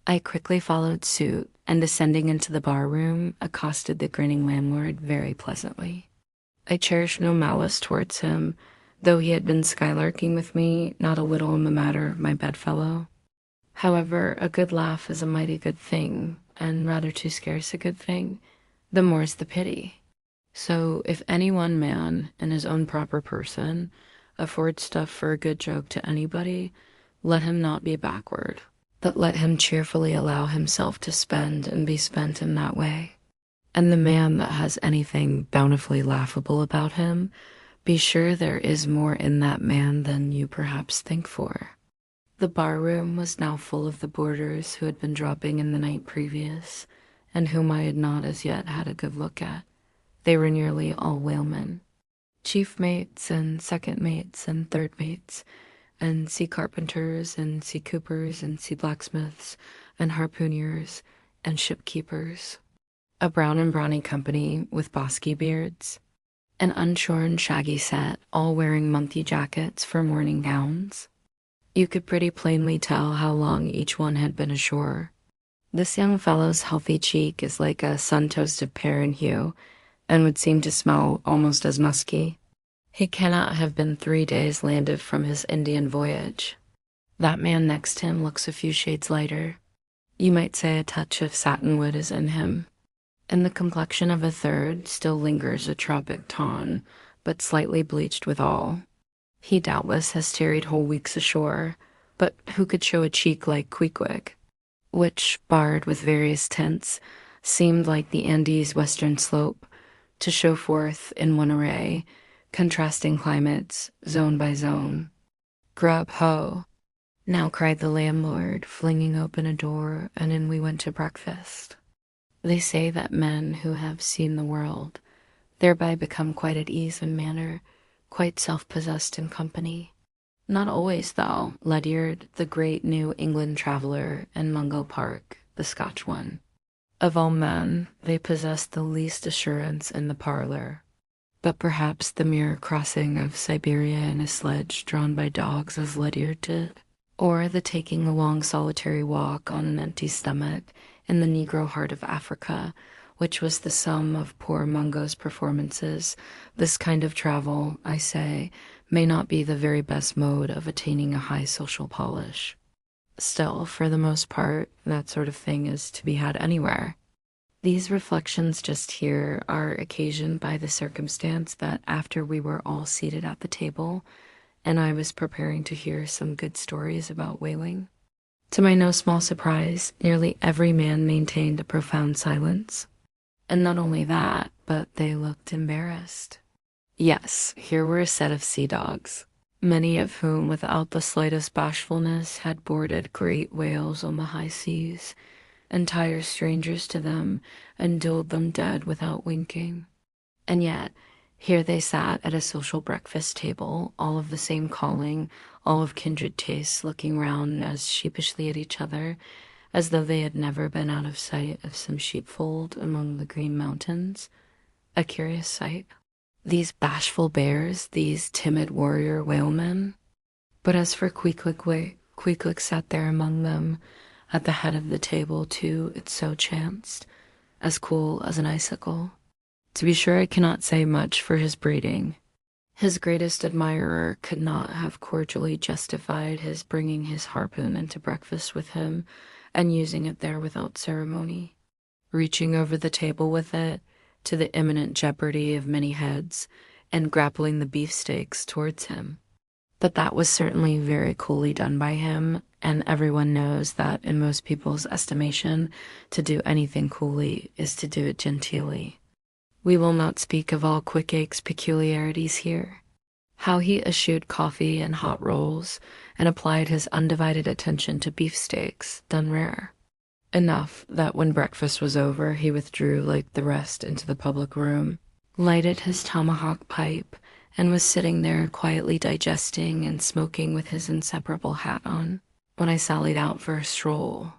I quickly followed suit and, descending into the bar room, accosted the grinning landlord very pleasantly. I cherished no malice towards him, though he had been skylarking with me not a little in the matter of my bedfellow. However, a good laugh is a mighty good thing, and rather too scarce a good thing, the more's the pity. So if any one man, in his own proper person, affords stuff for a good joke to anybody, let him not be backward, but let him cheerfully allow himself to spend and be spent in that way. And the man that has anything bountifully laughable about him, be sure there is more in that man than you perhaps think for. The bar room was now full of the boarders who had been dropping in the night previous, and whom I had not as yet had a good look at. They were nearly all whalemen, chief mates and second mates and third mates, and sea carpenters and sea coopers and sea blacksmiths and harpooniers and ship keepers. A brown and brawny company with bosky beards, an unshorn shaggy set, all wearing monkey jackets for morning gowns. You could pretty plainly tell how long each one had been ashore. This young fellow's healthy cheek is like a sun-toasted pear in hue, and would seem to smell almost as musky. He cannot have been 3 days landed from his Indian voyage. That man next him looks a few shades lighter. You might say a touch of satinwood is in him. In the complexion of a third still lingers a tropic tan, but slightly bleached withal. He doubtless has tarried whole weeks ashore, but who could show a cheek like Queequeg, which, barred with various tints, seemed like the Andes' western slope, to show forth in one array, contrasting climates, zone by zone. "Grub, ho!" now cried the landlord, flinging open a door, and in we went to breakfast. They say that men who have seen the world thereby become quite at ease in manner, quite self-possessed in company. Not always, though, Ledyard, the great New England traveler, and Mungo Park, the Scotch one. Of all men, they possess the least assurance in the parlor. But perhaps the mere crossing of Siberia in a sledge drawn by dogs as Ledyard did, or the taking a long solitary walk on an empty stomach in the Negro heart of Africa, which was the sum of poor Mungo's performances, this kind of travel, I say, may not be the very best mode of attaining a high social polish. Still, for the most part, that sort of thing is to be had anywhere. These reflections just here are occasioned by the circumstance that after we were all seated at the table, and I was preparing to hear some good stories about whaling, to my no small surprise, nearly every man maintained a profound silence. And not only that, but they looked embarrassed. Yes, here were a set of sea dogs, many of whom, without the slightest bashfulness, had boarded great whales on the high seas, entire strangers to them, and doled them dead without winking. And yet, here they sat at a social breakfast table, all of the same calling, all of kindred tastes, looking round as sheepishly at each other, as though they had never been out of sight of some sheepfold among the green mountains. A curious sight. These bashful bears, these timid warrior whalemen. But as for Queequeg sat there among them, at the head of the table, too, it so chanced, as cool as an icicle. To be sure, I cannot say much for his breeding. His greatest admirer could not have cordially justified his bringing his harpoon into breakfast with him and using it there without ceremony, reaching over the table with it, to the imminent jeopardy of many heads, and grappling the beefsteaks towards him. But that was certainly very coolly done by him, and everyone knows that in most people's estimation, to do anything coolly is to do it genteelly. We will not speak of all Queequeg's peculiarities here. How he eschewed coffee and hot rolls, and applied his undivided attention to beefsteaks, done rare. Enough that when breakfast was over, he withdrew like the rest into the public room, lighted his tomahawk pipe, and was sitting there quietly digesting and smoking with his inseparable hat on, when I sallied out for a stroll,